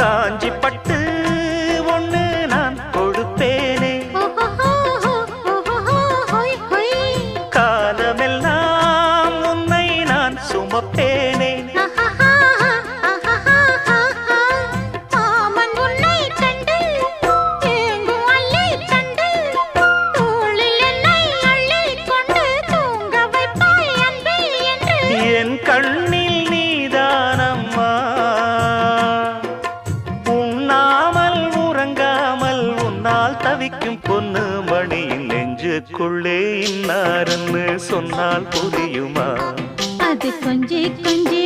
காஞ்சி பட்டு ஒண்ணு நான் கொடுப்பேனே, காலமெல்லாம் உன்னை நான் சுமப்பேனே. என் கண்ணில் நீதானம்மா, உண்ணாமல் உறங்காமல் உன்னால் தவிக்கும் பொண்ணு மணியின் நெஞ்சுக்குள்ளே இன்னாருன்னு சொன்னால் புரியுமா? அது கொஞ்சி கொஞ்சி